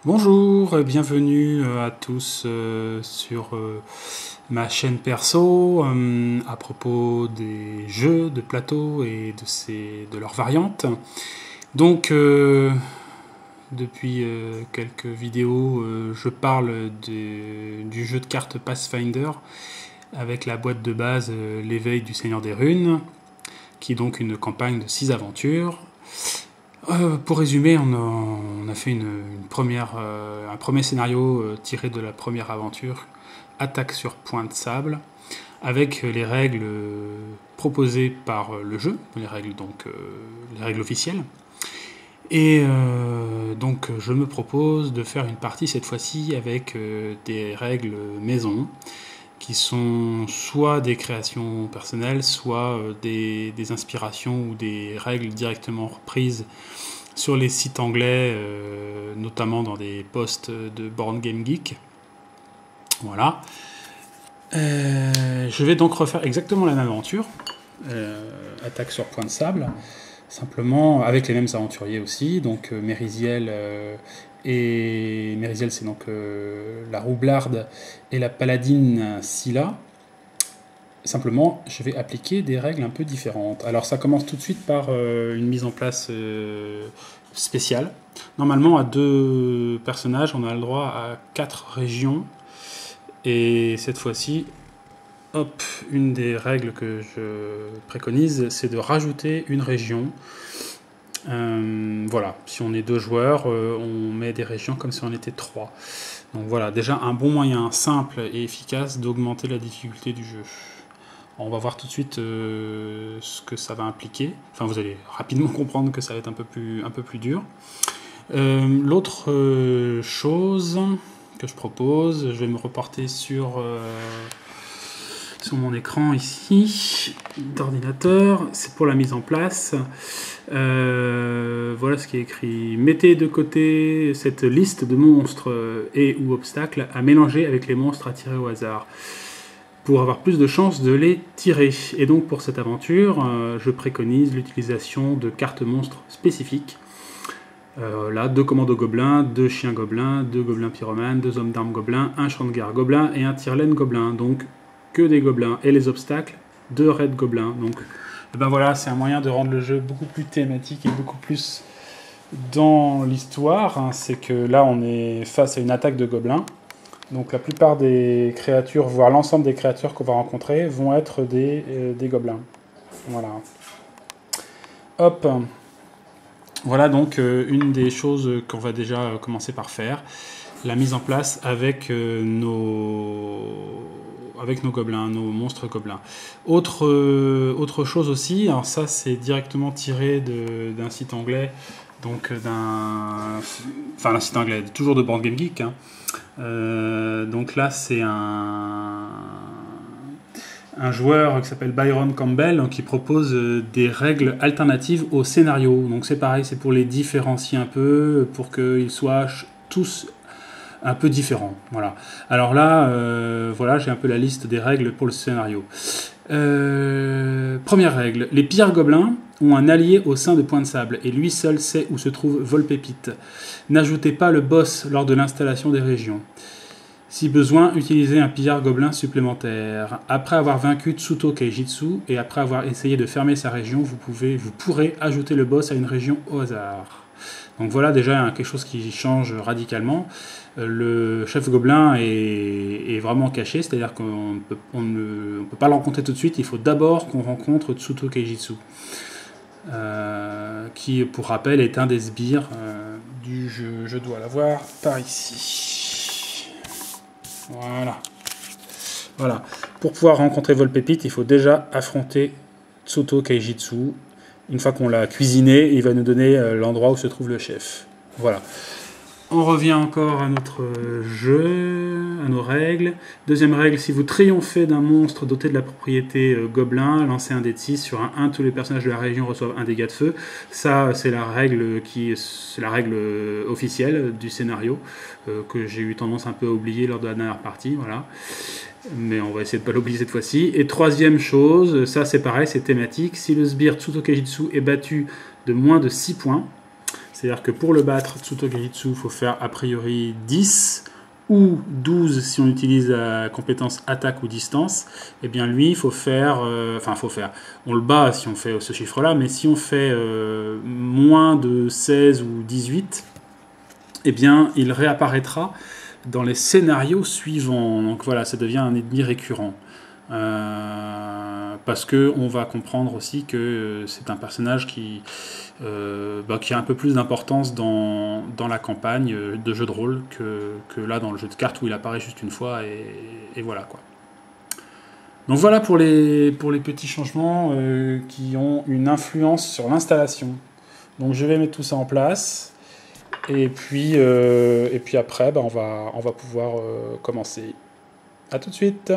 Bonjour et bienvenue à tous sur ma chaîne perso à propos des jeux de plateau et de leurs variantes. Donc depuis quelques vidéos je parle du jeu de cartes Pathfinder avec la boîte de base L'éveil du Seigneur des Runes, qui est donc une campagne de 6 aventures. Pour résumer, on a fait un premier scénario tiré de la première aventure, Attaque sur Point de Sable, avec les règles proposées par le jeu, les règles officielles. Et donc je me propose de faire une partie cette fois-ci avec des règles maison, qui sont soit des créations personnelles, soit des inspirations ou des règles directement reprises sur les sites anglais, notamment dans des posts de Board Game Geek. Voilà. Je vais donc refaire exactement la même aventure, Attaque sur Point de Sable, simplement avec les mêmes aventuriers aussi, donc Merisiel et Merisiel, c'est donc la roublarde et la paladine Scylla. Simplement, je vais appliquer des règles un peu différentes. Alors ça commence tout de suite par une mise en place spéciale. Normalement, à 2 personnages, on a le droit à 4 régions. Et cette fois-ci, hop, une des règles que je préconise, c'est de rajouter une région. Voilà, si on est 2 joueurs, on met des régions comme si on était 3. Donc voilà, déjà un bon moyen simple et efficace d'augmenter la difficulté du jeu. On va voir tout de suite ce que ça va impliquer. Enfin, vous allez rapidement comprendre que ça va être un peu plus dur. L'autre chose que je propose, je vais me reporter sur mon écran ici d'ordinateur. C'est pour la mise en place. Voilà ce qui est écrit. Mettez de côté cette liste de monstres et ou obstacles à mélanger avec les monstres à tirer au hasard, pour avoir plus de chances de les tirer. Et donc pour cette aventure, je préconise l'utilisation de cartes monstres spécifiques. Là, 2 commandos gobelins, 2 chiens gobelins, 2 gobelins pyromanes, 2 hommes d'armes gobelins, un champ de guerre gobelin et un tire-laine gobelin. Donc que des gobelins. Et les obstacles, 2 raids gobelins. Donc et ben voilà, c'est un moyen de rendre le jeu beaucoup plus thématique et beaucoup plus dans l'histoire. C'est que là, on est face à une attaque de gobelins. Donc la plupart des créatures, voire l'ensemble des créatures qu'on va rencontrer, vont être des gobelins. Voilà. Hop. Voilà donc une des choses qu'on va déjà commencer par faire. La mise en place avec nos gobelins, nos monstres gobelins. Autre chose aussi, alors ça c'est directement tiré d'un site anglais, donc un site anglais, toujours de Board Game Geek, hein. Donc là c'est un joueur qui s'appelle Byron Campbell qui propose des règles alternatives au scénario. Donc c'est pareil, c'est pour les différencier un peu, pour qu'ils soient tous un peu différents. Voilà. Alors là, voilà, j'ai un peu la liste des règles pour le scénario. Première règle, les pillards gobelins ont un allié au sein de Point de Sable, et lui seul sait où se trouve Volpépite. N'ajoutez pas le boss lors de l'installation des régions. Si besoin, utilisez un pillard gobelin supplémentaire. Après avoir vaincu Tsuto Keijitsu et après avoir essayé de fermer sa région, vous pourrez ajouter le boss à une région au hasard. Donc voilà déjà quelque chose qui change radicalement. Le chef gobelin est vraiment caché, c'est-à-dire qu'on ne peut pas le rencontrer tout de suite, il faut d'abord qu'on rencontre Tsuto Keijitsu, qui, pour rappel, est un des sbires du jeu. Je dois l'avoir par ici. Voilà. Pour pouvoir rencontrer Volpépite, il faut déjà affronter Tsuto Keijitsu. Une fois qu'on l'a cuisiné, il va nous donner l'endroit où se trouve le chef. Voilà. On revient encore à notre jeu, à nos règles. Deuxième règle, si vous triomphez d'un monstre doté de la propriété gobelin, lancez un dé de 6 sur un 1, tous les personnages de la région reçoivent un dégât de feu. Ça, c'est la règle officielle du scénario, que j'ai eu tendance un peu à oublier lors de la dernière partie. Voilà. Mais on va essayer de ne pas l'oublier cette fois-ci. Et troisième chose, ça c'est pareil, c'est thématique. Si le sbire Tsuto Keijitsu est battu de moins de 6 points, C'est-à-dire que pour le battre, Tsutogeritsu, il faut faire a priori 10 ou 12 si on utilise la compétence attaque ou distance. Et bien lui, il faut faire... on le bat si on fait ce chiffre-là, mais si on fait moins de 16 ou 18, eh bien il réapparaîtra dans les scénarios suivants. Donc voilà, ça devient un ennemi récurrent. Parce qu'on va comprendre aussi que c'est un personnage qui a un peu plus d'importance dans la campagne de jeu de rôle que là dans le jeu de cartes où il apparaît juste une fois et voilà quoi. Donc voilà pour les petits changements qui ont une influence sur l'installation. Donc je vais mettre tout ça en place et puis après on va pouvoir commencer. A tout de suite.